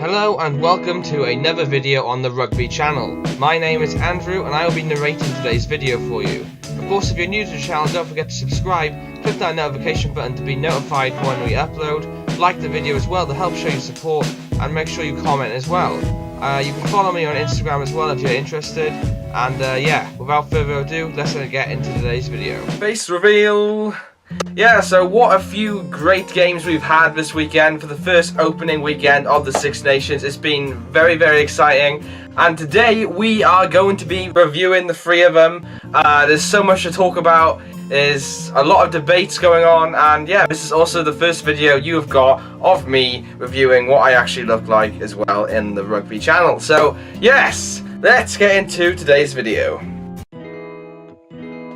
Hello and welcome to another video on the Rugby channel. My name is Andrew and I will be narrating today's video for you. Of course, if you're new to the channel, don't forget to subscribe, click that notification button to be notified when we upload, like the video as well to help show your support, and make sure you comment as well. You can follow me on Instagram as well if you're interested, and yeah, without further ado, let's get into today's video. Face reveal! Yeah, so what a few great games we've had this weekend for the first opening weekend of the Six Nations. It's been very, very exciting. And today we are going to be reviewing the three of them. There's so much to talk about. There's a lot of debates going on. And yeah, this is also the first video you have got of me reviewing what I actually look like as well in the Rugby channel. So yes, let's get into today's video.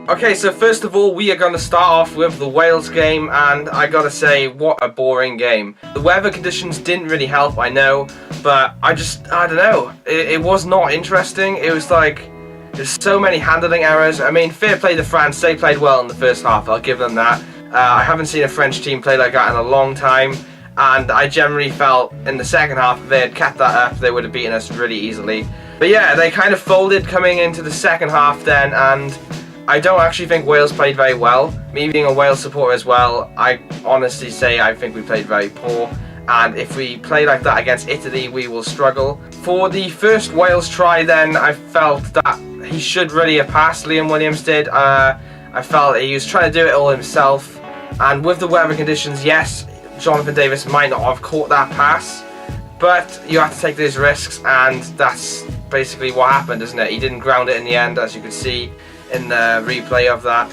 Okay, so first of all, we are going to start off with the Wales game, and I gotta say, what a boring game. The weather conditions didn't really help, I know, but I don't know, it was not interesting. It was like, there's so many handling errors. I mean, fair play to France, they played well in the first half, I'll give them that. I haven't seen a French team play like that in a long time, and I generally felt in the second half, if they had kept that up, they would have beaten us really easily. But yeah, they kind of folded coming into the second half then, and I don't actually think Wales played very well. Me being a Wales supporter as well, I honestly say I think we played very poor. And if we play like that against Italy, we will struggle. For the first Wales try then, I felt that he should really have passed, Liam Williams did. I felt he was trying to do it all himself. And with the weather conditions, yes, Jonathan Davies might not have caught that pass. But you have to take those risks, and that's basically what happened, isn't it? He didn't ground it in the end, as you can see in the replay of that.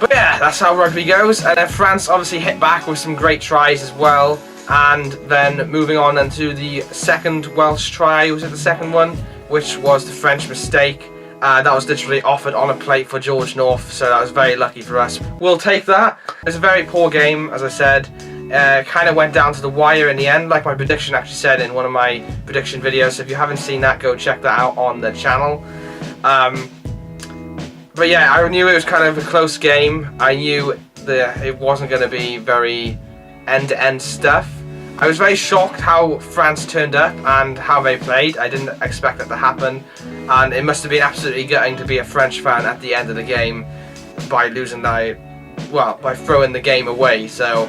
But yeah, that's how rugby goes. And then France obviously hit back with some great tries as well. And then moving on into the second Welsh try, was it the second one? Which was the French mistake. That was literally offered on a plate for George North, so that was very lucky for us. We'll take that. It was a very poor game, as I said. Kind of went down to the wire in the end, like my prediction actually said in one of my prediction videos. So if you haven't seen that, go check that out on the channel. But yeah, I knew it was kind of a close game. I knew that it wasn't going to be very end-to-end stuff. I was very shocked how France turned up and how they played. I didn't expect that to happen. And it must have been absolutely gutting to be a French fan at the end of the game by losing that, well, by throwing the game away. So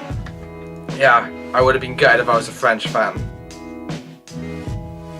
yeah, I would have been gutted if I was a French fan.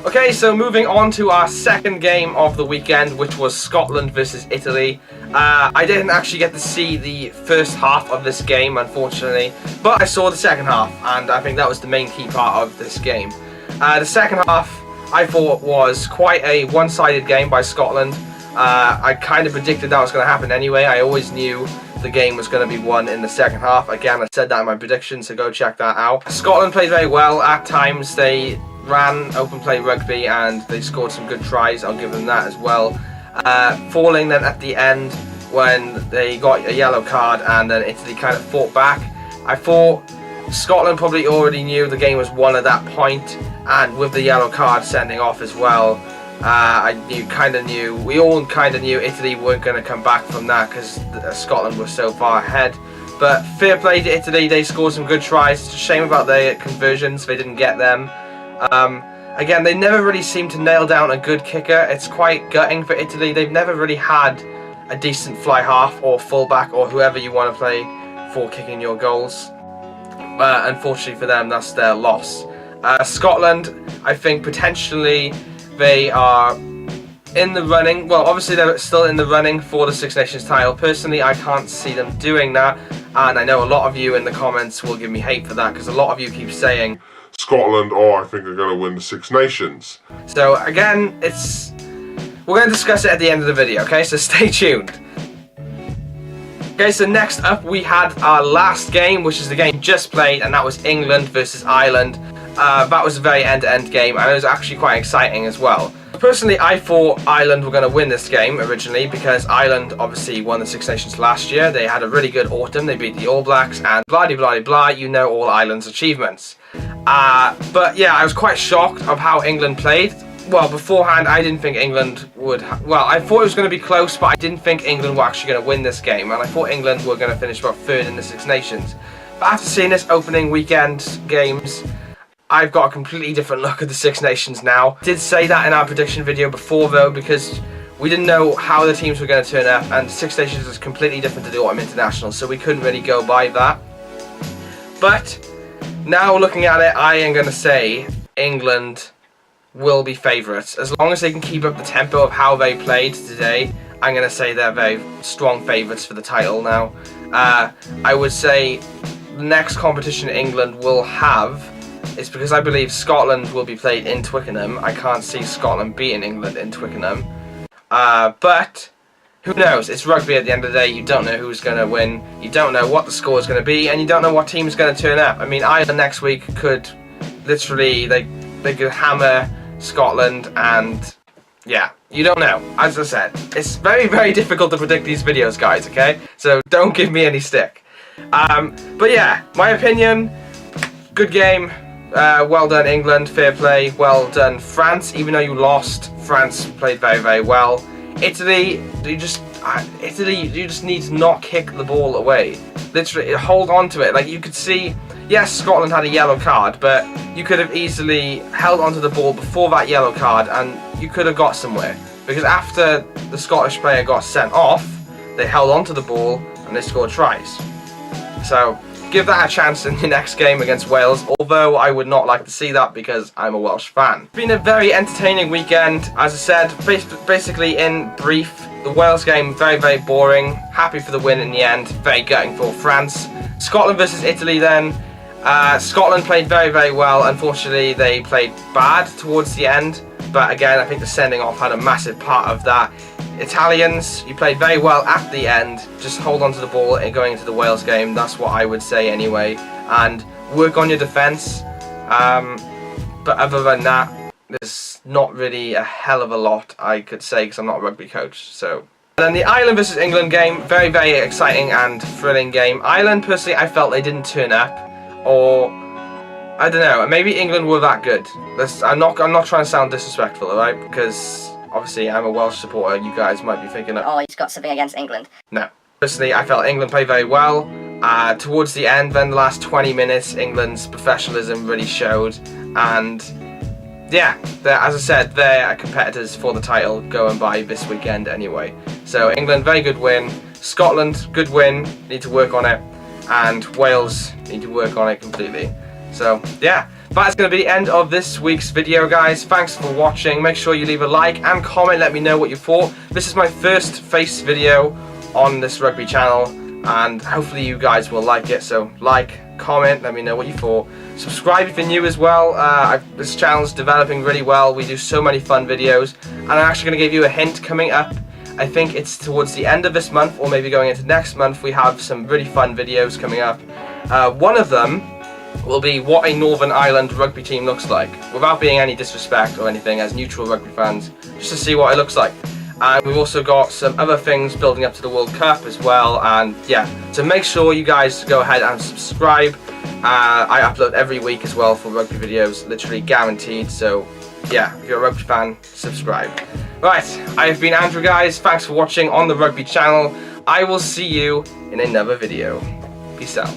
Okay, so moving on to our second game of the weekend, which was Scotland versus Italy. I didn't actually get to see the first half of this game, unfortunately, but I saw the second half, and I think that was the main key part of this game. The second half, I thought, was quite a one-sided game by Scotland. I kind of predicted that was going to happen anyway. I always knew the game was going to be won in the second half. Again, I said that in my prediction, so go check that out. Scotland played very well. At times, they ran open play rugby and they scored some good tries, I'll give them that as well. Falling then at the end when they got a yellow card and then Italy kind of fought back. I thought Scotland probably already knew the game was won at that point, and with the yellow card sending off as well, we all kind of knew Italy weren't going to come back from that because Scotland was so far ahead. But fair play to Italy, they scored some good tries. It's a shame about their conversions, they didn't get them. Again, they never really seem to nail down a good kicker. It's quite gutting for Italy. They've never really had a decent fly half or fullback or whoever you want to play for kicking your goals. Unfortunately for them, that's their loss. Scotland, I think potentially they are in the running. Well, obviously they're still in the running for the Six Nations title. Personally, I can't see them doing that. And I know a lot of you in the comments will give me hate for that because a lot of you keep saying Scotland, I think are going to win the Six Nations. So again, we're going to discuss it at the end of the video, okay? So stay tuned. Okay, so next up we had our last game, which is the game just played, and that was England versus Ireland. That was a very end-to-end game, and it was actually quite exciting as well. Personally, I thought Ireland were going to win this game originally because Ireland obviously won the Six Nations last year. They had a really good autumn. They beat the All Blacks and blah blah blah blah. You know all Ireland's achievements. But yeah, I was quite shocked of how England played. Well, beforehand, I didn't think England would. Well, I thought it was going to be close, but I didn't think England were actually going to win this game, and I thought England were going to finish about third in the Six Nations. But after seeing this opening weekend games, I've got a completely different look at the Six Nations now. I did say that in our prediction video before though, because we didn't know how the teams were going to turn up, and Six Nations is completely different to the Autumn International, so we couldn't really go by that. But now looking at it, I am going to say England will be favourites. As long as they can keep up the tempo of how they played today, I'm going to say they're very strong favourites for the title now. I would say the next competition England will have is, because I believe Scotland will be played in Twickenham. I can't see Scotland beating England in Twickenham. But who knows? It's rugby at the end of the day. You don't know who's going to win. You don't know what the score is going to be, and you don't know what team is going to turn up. I mean, Ireland next week could literally, they could hammer Scotland, and yeah, you don't know. As I said, it's very, very difficult to predict these videos, guys, okay? So don't give me any stick. But yeah, my opinion, good game. Well done England, fair play. Well done France, even though you lost, France played very, very well. Italy, you just need to not kick the ball away. Literally, hold on to it. Like, you could see, yes, Scotland had a yellow card, but you could have easily held onto the ball before that yellow card, and you could have got somewhere. Because after the Scottish player got sent off, they held onto the ball and they scored tries. So give that a chance in the next game against Wales, although I would not like to see that because I'm a Welsh fan. It's been a very entertaining weekend. As I said, basically in brief, the Wales game, very, very boring. Happy for the win in the end, very gutting for France. Scotland versus Italy then. Scotland played very, very well. Unfortunately, they played bad towards the end, but again, I think the sending off had a massive part of that. Italians, you played very well at the end. Just hold on to the ball and going into the Wales game. That's what I would say anyway. And work on your defence. But other than that, there's not really a hell of a lot I could say because I'm not a rugby coach. So. And then the Ireland versus England game, very, very exciting and thrilling game. Ireland, personally, I felt they didn't turn up, or I don't know. Maybe England were that good. I'm not trying to sound disrespectful, alright? Because obviously, I'm a Welsh supporter. You guys might be thinking, oh, he's got something against England. No. Personally, I felt England played very well. Towards the end, then the last 20 minutes, England's professionalism really showed. And yeah, as I said, they're competitors for the title going by this weekend anyway. So England, very good win. Scotland, good win. Need to work on it. And Wales need to work on it completely. So yeah. That's going to be the end of this week's video, guys. Thanks for watching. Make sure you leave a like and comment. Let me know what you thought. This is my first face video on this rugby channel, and hopefully you guys will like it. So like, comment, let me know what you thought. Subscribe if you're new as well. This channel's developing really well. We do so many fun videos, and I'm actually going to give you a hint coming up. I think it's towards the end of this month, or maybe going into next month. We have some really fun videos coming up. One of them will be what a Northern Ireland rugby team looks like, without being any disrespect or anything, as neutral rugby fans, just to see what it looks like. And we've also got some other things building up to the World Cup as well, and yeah, so make sure you guys go ahead and subscribe. I upload every week as well for rugby videos, literally guaranteed, so yeah, if you're a rugby fan, subscribe. Right, I have been Andrew, guys. Thanks for watching on the Rugby channel. I will see you in another video. Peace out.